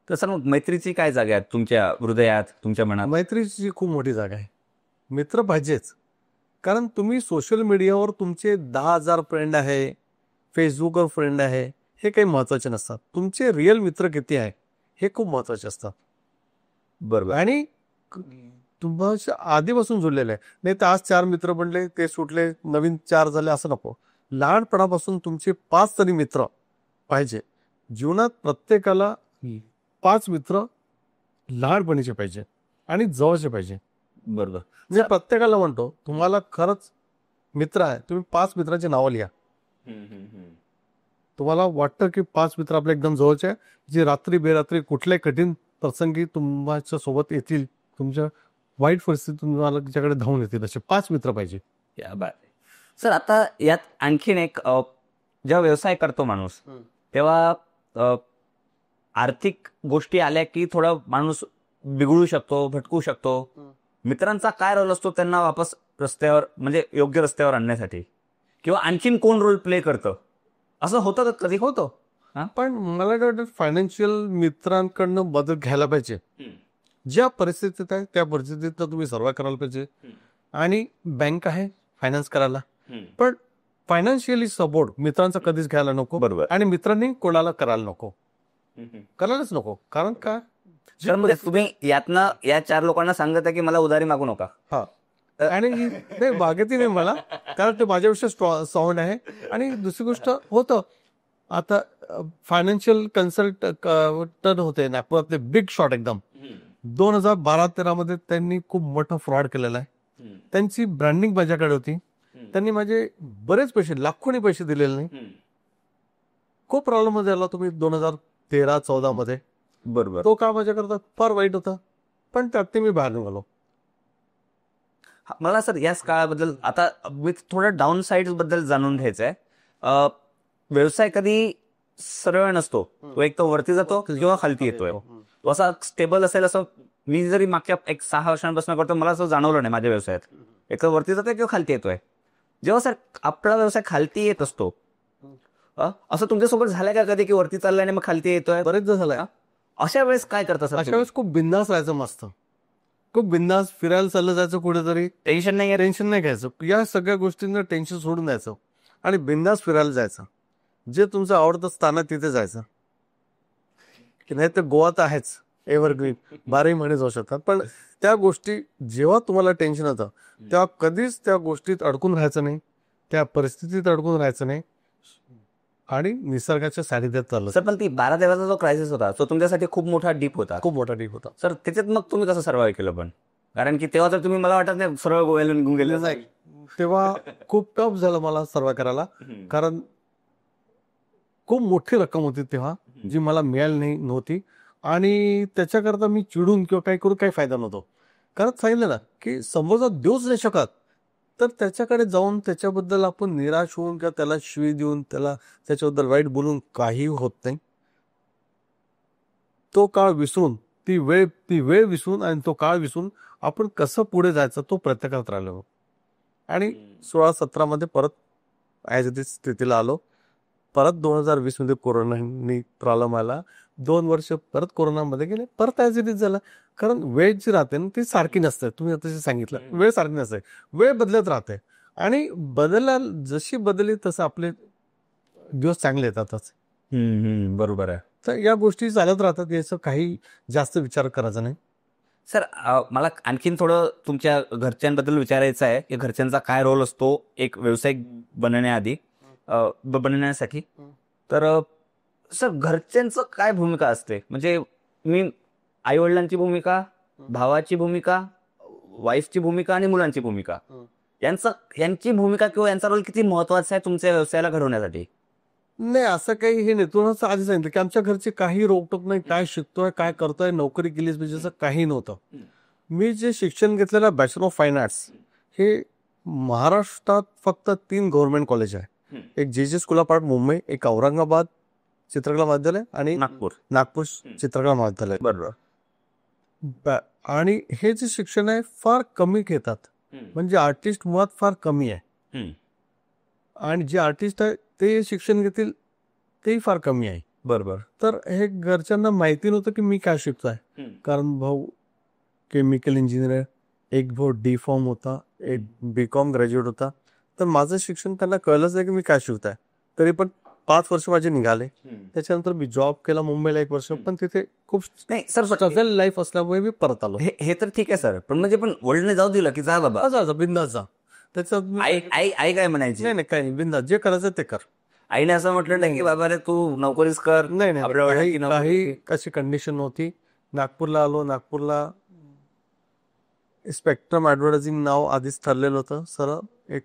तसं मग मैत्रीची काय जागा आहे तुमच्या हृदयात, तुमच्या मनात? मैत्रीची खूप मोठी जागा आहे. मित्र पाहिजेच, कारण तुम्ही सोशल मीडियावर तुमचे 10,000 फ्रेंड आहे, फेसबुकवर फ्रेंड आहे, हे काही महत्वाचे नसतात. तुमचे रिअल मित्र किती आहे हे खूप महत्वाचे असतात. बरोबर. आणि तुमच्या आधीपासून जुळलेले आहे. नाही तर आज 4 मित्र बनले, ते सुटले, नवीन 4 झाले असं नको. लहानपणापासून तुमचे 5 तरी मित्र पाहिजे. जीवनात प्रत्येकाला 5 मित्र लहानपणीचे पाहिजे आणि जवळचे पाहिजे. बरोबर. मी प्रत्येकाला म्हणतो तुम्हाला खरंच मित्र आहे, तुम्ही 5 मित्रांची नावं लिहा. तुम्हाला वाटतं की 5 मित्र आपले एकदम जवळचे आहे, जे रात्री बेरात्री कुठल्याही कठीण प्रसंगी तुमच्या सोबत येतील, तुमच्या वाईट परिस्थितीत तुम्हाला त्याच्याकडे धावून येतील, असे 5 मित्र पाहिजे. या बात. सर आता यात आणखीन एक, जेव्हा व्यवसाय करतो माणूस तेव्हा आर्थिक गोष्टी आल्या की थोडा माणूस बिघडू शकतो, भटकू शकतो. मित्रांचा काय रोल असतो त्यांना वापस रस्त्यावर, म्हणजे योग्य रस्त्यावर आणण्यासाठी? किंवा आणखीन कोण रोल प्ले करतं? असं होतं का कधी? होतं. पण मला काय वाटतं फायनान्शियल मित्रांकडनं मदत घ्यायला पाहिजे. ज्या परिस्थितीत आहे त्या परिस्थितीत तुम्ही सर्व करायला पाहिजे. आणि बँक आहे फायनान्स करायला, पण फायनान्शियली सपोर्ट मित्रांचा कधीच घ्यायला नको. बरोबर. आणि मित्रांनी कोणाला करायला नको, करायलाच नको. कारण का म्हणजे तुम्ही यातनं या 4 लोकांना सांगता की मला उधारी मागू नका. हा, आणि ते मागती नाही मला, कारण ते माझ्यापेक्षा साऊंड आहे. आणि दुसरी गोष्ट होतं, आता फायनान्शियल कन्सल्टंट होते नागपुरातले बिग शॉट एकदम. 2012-13 मध्ये त्यांनी खूप मोठा फ्रॉड केलेला आहे. त्यांची ब्रँडिंग माझ्याकडे होती. त्यांनी माझे बरेच पैसे, लाखोनी पैसे दिलेले नाही. खूप प्रॉब्लेम मध्ये आला तुम्ही 2013-14 मध्ये. बरोबर. तो का माझ्याकरता फार वाईट होता, पण त्यात मी बाहेर निघालो. मला सर याच काळाबद्दल आता थोडं डाऊन साईड बद्दल जाणून घ्यायचंय. व्यवसाय कधी सरळ नसतो, तो एक तर वरती जातो किंवा खालती येतोय. तो असा स्टेबल असेल असं मी जरी मागच्या 6 वर्षांपासून करतो, मला असं जाणवलं नाही माझ्या व्यवसायात. एक तर वरती जातोय किंवा खालती येतोय. जेव्हा सर आपला व्यवसाय खालती येत असतो असं तुमच्यासोबत झालंय का कधी की वरती चाललाय आणि मग खालती येतोय? बरेचदा झालंय. अशा वेळेस काय करता सर? अशा वेळेस खूप बिंदास राहायचं, मस्त खूप बिंदास फिरायला चाललं जायचं कुठेतरी, टेन्शन नाही येत? टेन्शन नाही घ्यायचं, या सगळ्या गोष्टींना टेन्शन सोडून द्यायचं आणि बिंदास फिरायला जायचं. जे तुमचं आवडतं स्थान आहे तिथे जायचं. की नाही तर गोवा तर आहेच एव्हरग्रीन, 12 महिने जाऊ शकतात. पण त्या गोष्टी जेव्हा तुम्हाला टेन्शन येतं तेव्हा कधीच त्या गोष्टीत अडकून राहायचं नाही, त्या परिस्थितीत अडकून राहायचं नाही आणि निसर्गाच्या सानिध्यात चाललं. सर पण ती 12 तेराचा जो क्रायसिस होता तो तुमच्यासाठी खूप मोठा डीप होता. खूप मोठा डीप होता. सर त्याच्यात मग तुम्ही कसं सर्व्हाइव्ह केलं? पण कारण की तेव्हा तर तुम्ही, मला वाटत नाही सरळ गोव्याला निघून गेले. नाही, तेव्हा खूप टफ झालं मला सर्व करायला, कारण खूप मोठी रक्कम होती तेव्हा जी मला मिळाली नव्हती आणि त्याच्याकरता मी चिडून किंवा काही करून काही फायदा नव्हतो. कारण सांगितलं ना की समोर जर देऊच नाही शकत तर त्याच्याकडे जाऊन त्याच्याबद्दल आपण निराश होऊन किंवा त्याला शिवी देऊन त्याला त्याच्याबद्दल वाईट बोलून काही होत नाही. तो काळ विसरून, ती वेळ विसरून आणि तो काळ विसरून आपण कसं पुढे जायचं तो प्रयत्न करत राहिलो. आणि 16-17 मध्ये परत ॲज इट इज स्थितीला आलो. परत 2020 मध्ये कोरोनानी प्रॉब्लेम आला. 2 वर्ष परत कोरोनामध्ये गेले, परत ॲज इट इज झालं. कारण वेळ जी राहते ना ती सारखी नसते. तुम्ही आता जे सांगितलं, वेळ सारखी नसते, वेळ बदलत राहते आणि जशी बदलली तसं आपले दिवस चांगले येतातच. बरोबर आहे. तर या गोष्टी चालत राहतात, याचं काही जास्त विचार करायचा नाही. सर मला आणखीन थोडं तुमच्या घरच्यांबद्दल विचारायचं आहे की घरच्यांचा काय रोल असतो एक व्यावसायिक बनण्यासाठी. तर सर घरच्यांचं काय भूमिका असते? म्हणजे मी आई वडिलांची भूमिका, भावाची भूमिका, वाईफची भूमिका आणि मुलांची भूमिका, यांची भूमिका किंवा यांचा रोल किती महत्वाचा आहे तुमच्या व्यवसायाला घडवण्यासाठी? नाही, असं काही हे नाही. तुम्हाला आधी सांगितलं की आमच्या घरचे काही रोकटोक नाही, काय शिकतोय, काय करतोय, नोकरी केलीच म्हणजे असं काही नव्हतं. मी जे शिक्षण घेतलेलं बॅचलर ऑफ फाईन आर्ट्स हे महाराष्ट्रात फक्त 3 गव्हर्नमेंट कॉलेज आहे. एक जे स्कूल ऑफ आर्ट मुंबई, एक औरंगाबाद चित्रकला महाविद्यालय आणि नागपूर चित्रकला महाविद्यालय. बरोबर. आणि हे जे शिक्षण आहे फार कमी घेतात, म्हणजे आर्टिस्ट मुळात फार कमी आहे आणि जे आर्टिस्ट आहे ते शिक्षण घेतील तेही फार कमी आहे. बरोबर. तर हे घरच्यांना माहिती नव्हतं की मी काय शिकतोय. कारण भाऊ केमिकल इंजिनियर, एक भाऊ D.Pharm होता, एक B.Com ग्रॅज्युएट होता. तर माझं शिक्षण त्यांना कळलंच नाही की मी काय शिकतोय. तरी पण 5 वर्ष माझे निघाले. त्याच्यानंतर मी जॉब केला मुंबईला 1 वर्ष, पण तिथे खूप नाही सर स्ट्रगल लाईफ असल्यामुळे मी परत आलो. हे तर ठीक आहे सर, पण म्हणजे पण वडिलांनी जाऊ दिलं की जा बाबा, जा बिंदास जा. त्याच्यात आई काय म्हणायची? नाही काही नाही, बिंदास जे करायचं ते कर. आईने असं म्हटलं नाही की बाबा रे तू नोकरीच कर? नाही, काही अशी कंडिशन नव्हती. नागपूरला आलो. नागपूरला स्पेक्ट्रम ऍडव्हर्टायझिंग नाव आधीच ठरलेलं होतं. सर एक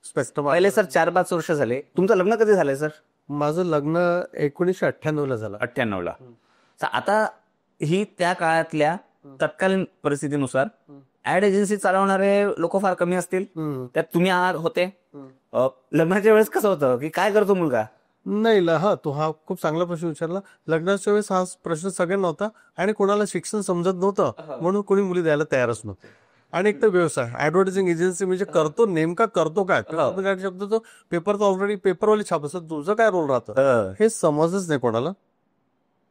स्पेक्ट्रम पहिले सर 4-5 वर्ष झाले. तुमचं लग्न कधी झालंय सर? माझं लग्न 1998 ला झालं. 98ला. आता ही त्या काळातल्या तत्कालीन परिस्थितीनुसार ऍड एजन्सी चालवणारे लोक फार कमी असतील, त्यात तुम्ही होते. लग्नाच्या वेळेस कसं होतं की काय करतो मुलगा? नाही, तो हा खूप चांगला प्रश्न विचारला. लग्नाच्या वेळेस हा प्रश्न सगळ्यांना होता आणि कोणाला शिक्षण समजत नव्हतं म्हणून कोणी मुली द्यायला तयारच नव्हते. आणि एक तर व्यवसाय ऍडव्हर्टायझिंग एजन्सी म्हणजे नेमका करतो काय शब्द, तो पेपर तर ऑलरेडी पेपरवाली छाप असतात, तुझं काय रोल राहतं हे समजच नाही कोणाला.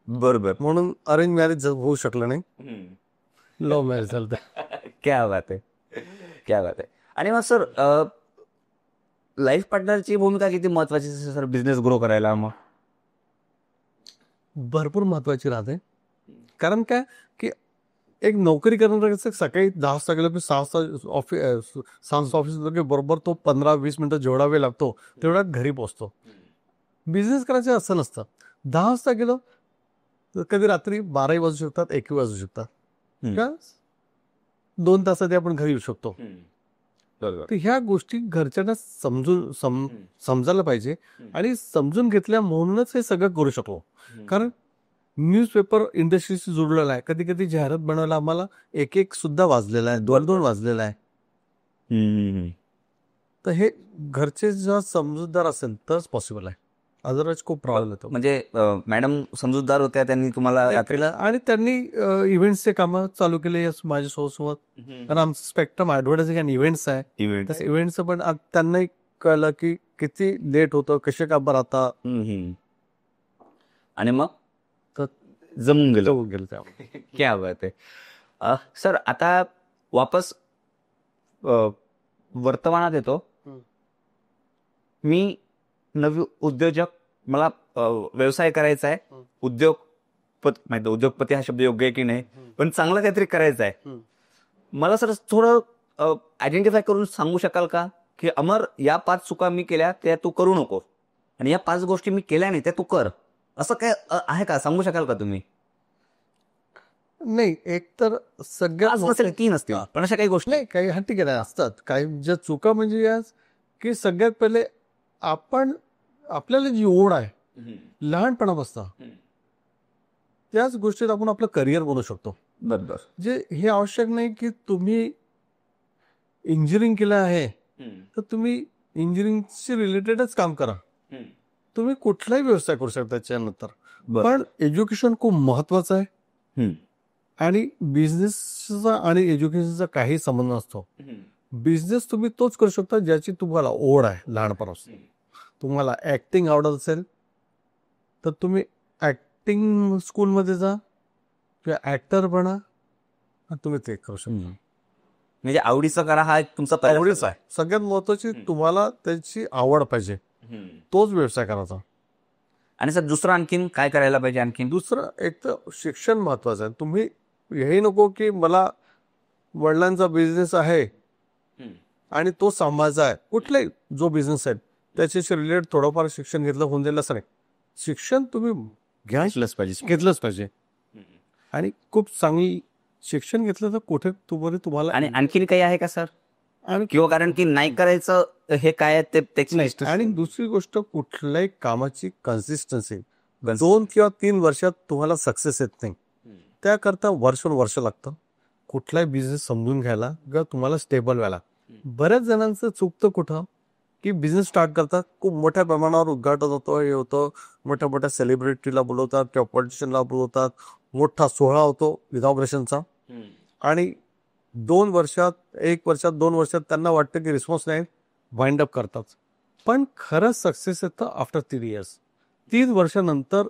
बरोबर. म्हणून अरेंज मॅरेज होऊ शकलं नाही, लव्ह मॅरेज झालं. क्या बात आहे. आणि मग सर लाईफ पार्टनरची भूमिका किती महत्वाची सर बिझनेस ग्रो करायला? मग भरपूर महत्वाची राहते. कारण काय की एक नोकरी करणारा सकाळी 10 वाजता गेलो की 6 वाजता ऑफिस बरोबर तो 15-20 मिनिटं जेवढा वेळ लागतो तेवढ्यात घरी पोहोचतो. बिझनेस करायचं असं नसतं. 10 वाजता गेलो तर कधी रात्री 12 वाजू शकतात, 1 वाजू शकतात, का 2 तासात आपण घरी येऊ शकतो. तर ह्या गोष्टी घरच्यांना समजायला पाहिजे आणि समजून घेतल्या म्हणूनच हे सगळं करू शकलो. कारण न्यूजपेपर इंडस्ट्रीशी जोडलेला आहे. कधी कधी जाहिरात बनवायला आम्हाला 1 सुद्धा वाजलेला आहे, 2 वाजलेला आहे. तर हे घरचे जेव्हा समजूतदार असेल तरच पॉसिबल आहे, अदरवाईज खूप प्रॉब्लेम येतो. म्हणजे मॅडम समजूतदार होत्या, त्यांनी तुम्हाला यात्रेला आणि त्यांनी इव्हेंट्सचे कामं चालू केले माझ्या सोबत. कारण आमचं स्पेक्ट्रम ऍडव्हर्टायझिंग आणि इव्हेंट्स आहे. इव्हेंट्सचं पण त्यांना कळलं की किती लेट होतं, कसे कामं राहतात. आणि मग तर जमून गेलं. जाऊन गेलं त्यामुळे. क्या बात आहे. सर आता वापस वर्तमानात येतो. हम्म. मी नवी उद्योजक, मला व्यवसाय करायचा आहे. हम्म. माहिती उद्योगपती हा शब्द योग्य आहे की नाही, पण चांगलं काहीतरी करायचं आहे. हम्म. मला सर थोडं आयडेंटिफाय करून सांगू शकाल का की अमर, या 5 चुका मी केल्या त्या तू करू नको, आणि या 5 गोष्टी मी केल्या नाही त्या तू कर, असं काय आहे का? सांगू शकाल का तुम्ही? नाही, एक तर सगळ्यात 5 नसेल 3 असतील, पण अशा काही गोष्टी. नाही, काही हा ठीक आहे ना, असतात काही ज्या चुका, म्हणजे याच की सगळ्यात पहिले आपण आपल्याला जी ओढ आहे लहानपणापासून, त्याच गोष्टीत आपण आपलं करिअर बनवू शकतो. बरोबर. जे हे आवश्यक नाही की तुम्ही इंजिनिअरिंग केलं आहे तर तुम्ही इंजिनिअरिंगशी रिलेटेडच काम करा. तुम्ही कुठलाही व्यवसाय करू शकता त्याच्यानंतर. पण एज्युकेशन खूप महत्वाचं आहे. आणि बिझनेसचा आणि एज्युकेशनचा काही संबंध नसतो. बिझनेस तुम्ही तोच करू शकता ज्याची तुम्हाला ओढ आहे लहानपणापासून. तुम्हाला ऍक्टिंग आवडत असेल तर तुम्ही ऍक्टिंग स्कूलमध्ये जा किंवा ऍक्टर बना आणि तुम्ही ते करू शकता. म्हणजे आवडीचं करा, हा एक तुमचा आवडीच आहे सगळ्यात महत्वाची. तुम्हाला त्याची आवड पाहिजे, तोच व्यवसाय करायचा. आणि सर दुसरं आणखीन काय करायला पाहिजे? आणखीन दुसरं एक तर शिक्षण महत्वाचं आहे. तुम्ही हेही नको की मला वडिलांचा बिझनेस आहे आणि तो सांभाळायचा आहे. कुठलाही जो बिझनेस आहे त्याच्याशी रिलेटेड थोडंफार शिक्षण घेतलं होऊन जाईल असं नाही. शिक्षण तुम्ही घेतलंच घेतलंच पाहिजे. आणि खूप चांगली शिक्षण घेतलं तर कुठे तुम्हाला. आणि आणखीन काही आहे का सर? आणि किंवा कारण की नाही करायचं हे काय आहे ते त्याची नाही. आणि दुसरी गोष्ट, कुठल्याही कामाची कन्सिस्टन्सी 2 किंवा 3 वर्षात तुम्हाला सक्सेस येत नाही. त्याकरता वर्ष लागतं कुठलाही बिझनेस समजून घ्यायला किंवा तुम्हाला स्टेबल व्हायला. बऱ्याच जणांचं चुकतं कुठं की बिझनेस स्टार्ट करतात, खूप मोठ्या प्रमाणावर उद्घाटन होतं, हे होतं, मोठ्या मोठ्या सेलिब्रिटीला बोलवतात किंवा पॉलिटिशियनला बोलवतात, मोठा सोहळा होतो इनॉग्रेशनचा, आणि 2 वर्षात 1 वर्षात 2 वर्षात त्यांना वाटतं की रिस्पॉन्स नाही, वाइंड अप करतात. पण खरंच सक्सेस येतं आफ्टर 3 इयर्स. 3 वर्षानंतर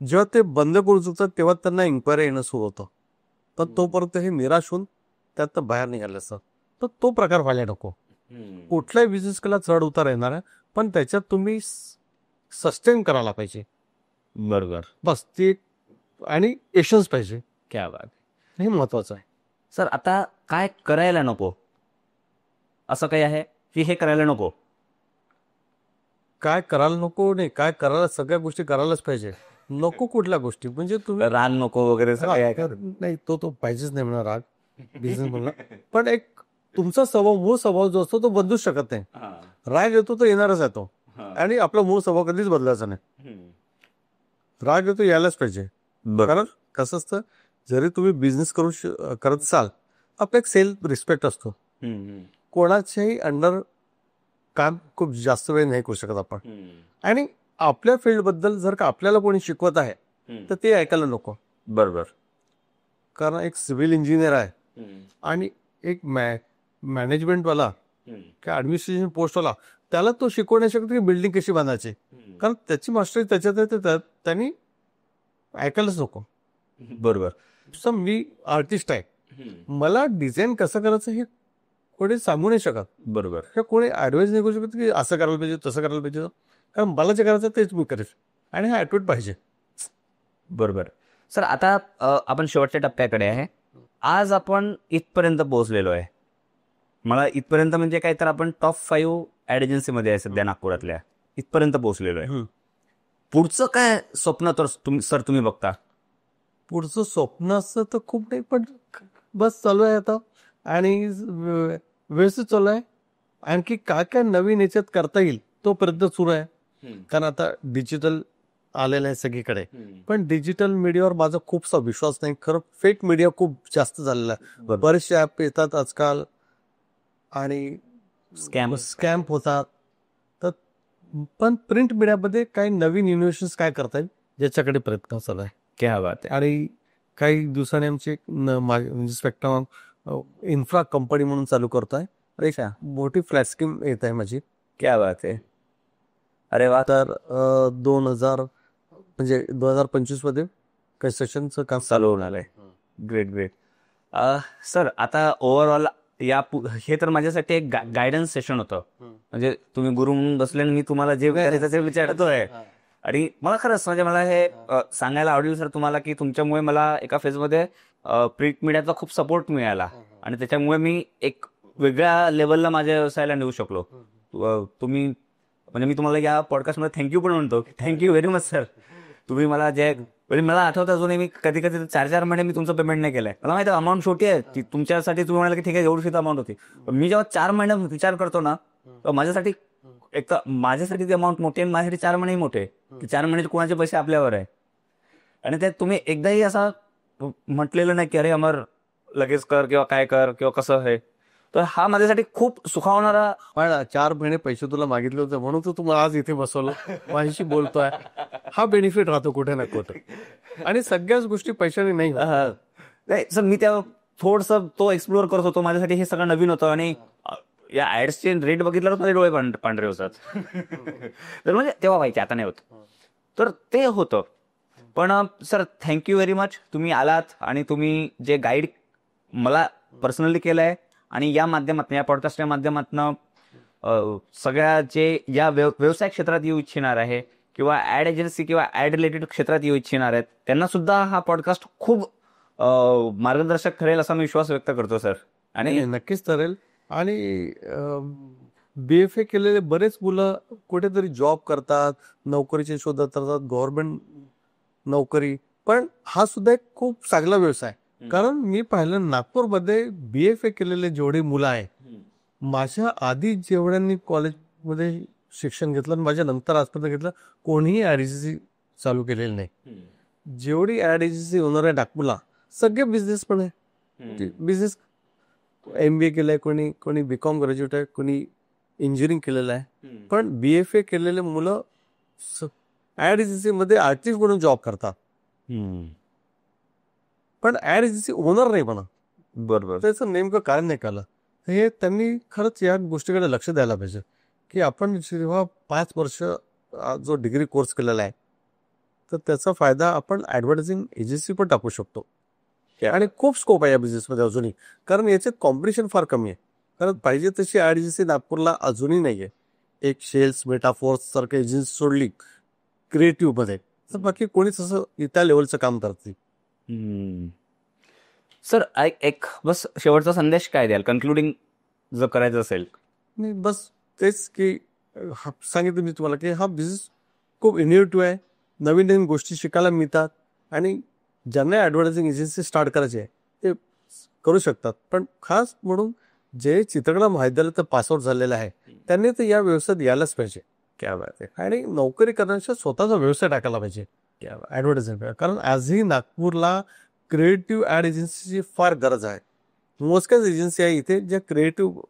जेव्हा ते बंद करू शकतात तेव्हा त्यांना इन्क्वायरी येणं सुरू होतं. तर तोपर्यंत हे निराश होऊन त्यात बाहेर निघाले असतात. तर तो प्रकार व्हायला नको. कुठल्याही बिझनेस केला चढ उतार येणार आहे, पण त्याच्यात तुम्ही सस्टेन करायला पाहिजे. बरोबर. बस ते, आणि पेशन्स पाहिजे. क्या बात. हे महत्वाचं आहे. सर आता काय करायला नको, असं काही आहे की हे करायला नको? काय करायला नको नाही, काय करायला सगळ्या गोष्टी करायलाच पाहिजे. नको कुठल्या गोष्टी, म्हणजे तुम्ही रान नको वगैरे असं काही आहे का? नाही, तो पाहिजेच नाही म्हणा राग बिझनेस म्हणला. पण एक तुमचा स्वभाव, मूळ स्वभाव जो असतो तो बदलूच शकत नाही. राग येतो तो येणारच येतो, आणि आपला मूळ स्वभाव कधीच बदलायचा नाही. राग येतो यायलाच पाहिजे. कारण कसं असतं, जरी तुम्ही बिझनेस करत असाल, आपला एक सेल्फ रिस्पेक्ट असतो. कोणाच्याही अंडर काम खूप जास्त वेळ नाही करू शकत आपण. आणि आपल्या फील्ड बद्दल जर का आपल्याला कोणी शिकवत आहे तर ते ऐकायला नको. बरोबर. कारण एक सिव्हिल इंजिनियर आहे आणि एक मॅनेजमेंटवाला किंवा ऍडमिनिस्ट्रेशन पोस्टवाला, त्याला तो शिकवू नाही शकतो की बिल्डिंग कशी बांधायची, कारण त्याची मास्टरी त्याच्यात आहे, तर त्यांनी ऐकायलाच नको. बरोबर. मी आर्टिस्ट आहे, मला डिझाईन कसं करायचं हे कोणी सांगू नाही शकत. बरोबर. किंवा कोणी ऍडवाइस नाही करू शकत की असं करायला पाहिजे, तसं करायला पाहिजे. कारण मला जे करायचं तेच मी करेल, आणि हा ऍटिट्यूड पाहिजे. बरोबर. सर आता आपण शेवटच्या टप्प्याकडे आहे. आज आपण इथपर्यंत पोहोचलेलो आहे. मला इथपर्यंत म्हणजे काय, तर आपण टॉप 5 ऍड एजन्सीमध्ये आहे सध्या नागपुरातल्या, इथपर्यंत पोहोचलेलो आहे. पुढचं काय स्वप्न तर तुम्ही बघता? पुढचं स्वप्न असतं तर खूप नाही, पण बस चालू आहे आता, आणि व्यवस्थित चालू आहे. आणखी काय काय नवीन याच्यात करता येईल तो प्रयत्न सुरू आहे. कारण आता डिजिटल आलेलं आहे सगळीकडे, पण डिजिटल मीडियावर माझा खूपसा विश्वास नाही. खरं फेक मीडिया खूप जास्त झालेला आहे. बरेचसे ऍप येतात आजकाल आणि स्कॅम होतात. तर पण प्रिंट मीडियामध्ये काही नवीन इनोव्हेशन्स काय करता येईल ज्याच्याकडे प्रयत्न चालू आहे. क्या बात आहे. आणि काही दिवसांनी आमची स्पेक्ट्रम इन्फ्रा कंपनी म्हणून चालू करत आहे, एक मोठी फ्लॅट स्कीम येत आहे माझी. क्या बात आहे. अरे वा. तर 2000 म्हणजे 2025 मध्ये कन्स्ट्रक्शनचं काम चालू होणार आहे. Great great. सर आता ओव्हरऑल हे तर माझ्यासाठी एक गायडन्स सेशन होतं. म्हणजे तुम्ही गुरु म्हणून बसले आणि मी तुम्हाला जे विचारायचं ते विचारतोय. आणि मला खरंच म्हणजे मला हे सांगायला आवडेल सर तुम्हाला की तुमच्यामुळे मला एका फेजमध्ये प्रिंट मीडियाचा खूप सपोर्ट मिळाला आणि त्याच्यामुळे मी एक वेगळ्या लेवलला माझ्या व्यवसायाला नेऊ शकलो. तुम्ही म्हणजे मी तुम्हाला या पॉडकास्टमध्ये थँक्यू पण म्हणतो. Thank you very much sir. तुम्ही मला जे म्हणजे मला आठवतं अजूनही मी कधी कधी 4-4 महिने मी तुमचं पेमेंट नाही केलंय. मला माहिती आहे अमाऊंट छोटी आहे ती तुमच्यासाठी. तुम्ही म्हणाला की ठीक आहे एवढीच अमाऊंट होती. पण मी जेव्हा 4 महिने विचार करतो ना तर माझ्यासाठी एक तर माझ्यासाठी ती अमाऊंट मोठी आहे, माझ्यासाठी 4 महिनेही मोठे की 4 महिन्याचे कोणाचे पैसे आपल्यावर आहे. आणि त्यात तुम्ही एकदाही असं म्हटलेलं नाही की अरे अमर लगेच कर किंवा काय कर किंवा कसं आहे. तर हा माझ्यासाठी खूप सुखावणारा. पण 4 महिने पैसे तुला मागितले होते म्हणून तू मला आज इथे बसवलं, माझ्याशी बोलतोय. हा बेनिफिट राहतो कुठे ना कुठे. आणि सगळ्याच गोष्टी पैशाने नाही होत. नाही सर मी त्या थोडंसं तो एक्सप्लोअर करत होतो. माझ्यासाठी हे सगळं नवीन होतं आणि या ऍड्सचे रेट बघितल्यावर माझे डोळे पांढरे होतात. तर म्हणजे तेव्हा व्हायचे आता नाही होत. तर ते होतं. पण सर थँक्यू व्हेरी मच. तुम्ही आलात आणि तुम्ही जे गाईड मला पर्सनली केलं आहे आणि या माध्यमातून या पॉडकास्टच्या माध्यमातून सगळ्या जे या व्यवसाय क्षेत्रात येऊ इच्छिणार आहे किंवा ऍड एजन्सी किंवा ऍड रिलेटेड क्षेत्रात येऊ इच्छिणार आहेत त्यांना सुद्धा हा पॉडकास्ट खूप मार्गदर्शक ठरेल असा मी विश्वास व्यक्त करतो सर. आणि नक्कीच ठरेल. आणि BFA केलेले बरेच मुलं कुठेतरी जॉब करतात, नोकरीचे शोधत राहतात, गव्हर्नमेंट नोकरी. पण हा सुद्धा एक खूप चांगला व्यवसाय. कारण मी पाहिलं नागपूरमध्ये BFA केलेले जेवढे मुलं आहे, माझ्या आधी जेवढ्यांनी कॉलेजमध्ये शिक्षण घेतलं आणि माझ्या नंतर आजपर्यंत घेतलं कोणीही ऍड एजन्सी चालू केलेली नाही. जेवढी ऍड एजन्सी होणार आहे नागपूरला सगळे बिझनेस पण आहे. बिझनेस MBA केलंय, कोणी BCom ग्रॅज्युएट आहे, कोणी इंजिनिअरिंग केलेलं आहे. पण BFA केलेले मुलं ऍड एजन्सी मध्ये आर्टिस्ट म्हणून जॉब करतात. पण ऍड एजन्सी ओनर नाही म्हणा. बरोबर. त्याचं नेमकं कारण नाही कळलं. हे त्यांनी खरंच या गोष्टीकडे लक्ष द्यायला पाहिजे की आपण जेव्हा 5 वर्ष जो डिग्री कोर्स केलेला आहे तर त्याचा फायदा आपण ऍडव्हर्टायझिंग एजन्सी पण टाकू शकतो. आणि खूप स्कोप आहे या बिझनेसमध्ये अजूनही. कारण याच्यात कॉम्पिटिशन फार कमी आहे. कारण पाहिजे तशी ऍड एजन्सी नागपूरला अजूनही नाहीये. एक शेल्स मेटाफोर्स सारखी एजन्सी सोडली क्रिएटिव्ह मध्ये तर बाकी कोणीच असं त्या लेवलचं काम करते. सर एक बस शेवटचा संदेश काय द्याल कन्क्लुडिंग जर करायचं असेल? नाही बस तेच की सांगितलं मी तुम्हाला की हा बिझनेस खूप इनोव्हेटिव्ह आहे. नवीन नवीन गोष्टी शिकायला मिळतात आणि ज्यांना ॲडव्हर्टायझिंग एजन्सी स्टार्ट करायची आहे ते करू शकतात. पण खास म्हणून जे चित्रकला महाविद्यालयात पासआउट झालेलं आहे त्यांनी तर या व्यवसायात यायलाच पाहिजे. क्या बात आहे. आणि नोकरी करण्याचा स्वतःचा व्यवसाय टाकायला पाहिजे ॲडव्हर्टायझिंग. कारण आजही नागपूरला क्रिएटिव्ह ॲड एजन्सीची फार गरज आहे. मोजक्याच एजन्सी आहे इथे ज्या क्रिएटिव्ह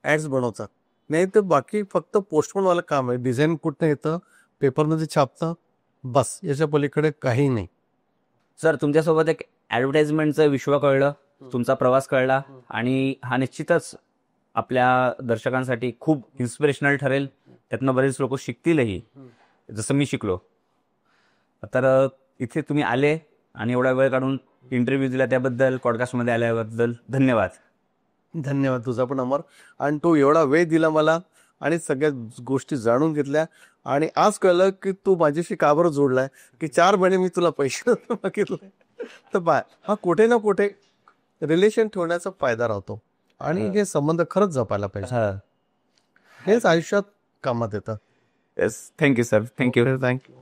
ॲड्स बनवतात. नाही तर बाकी फक्त पोस्टमनवालं काम आहे. डिझाईन कुठनं येतं, पेपरमध्ये छापतं, बस. याच्या पलीकडे काही नाही. सर तुमच्यासोबत एक ॲडव्हर्टाइजमेंटचं विश्व कळलं, तुमचा प्रवास कळला आणि हा निश्चितच आपल्या दर्शकांसाठी खूप इन्स्पिरेशनल ठरेल. त्यातनं बरेच लोक शिकतीलही जसं मी शिकलो. तर इथे तुम्ही आले आणि एवढा वेळ काढून इंटरव्ह्यू दिला त्याबद्दल, पॉडकास्टमध्ये आल्याबद्दल धन्यवाद. धन्यवाद तुझा पण अमर. आणि तो एवढा वेळ दिला मला आणि सगळ्या गोष्टी जाणून घेतल्या. आणि आज कळलं की तू माझ्याशी का बरं जोडलाय की 4 महिने मी तुला पैसे मागितले. तर बाय हा कुठे ना कुठे रिलेशन ठेवण्याचा फायदा राहतो आणि हे संबंध खरंच जपायला पाहिजे. हेच आयुष्यात कामात येतं. Yes thank you sir. Thank you. Thank you.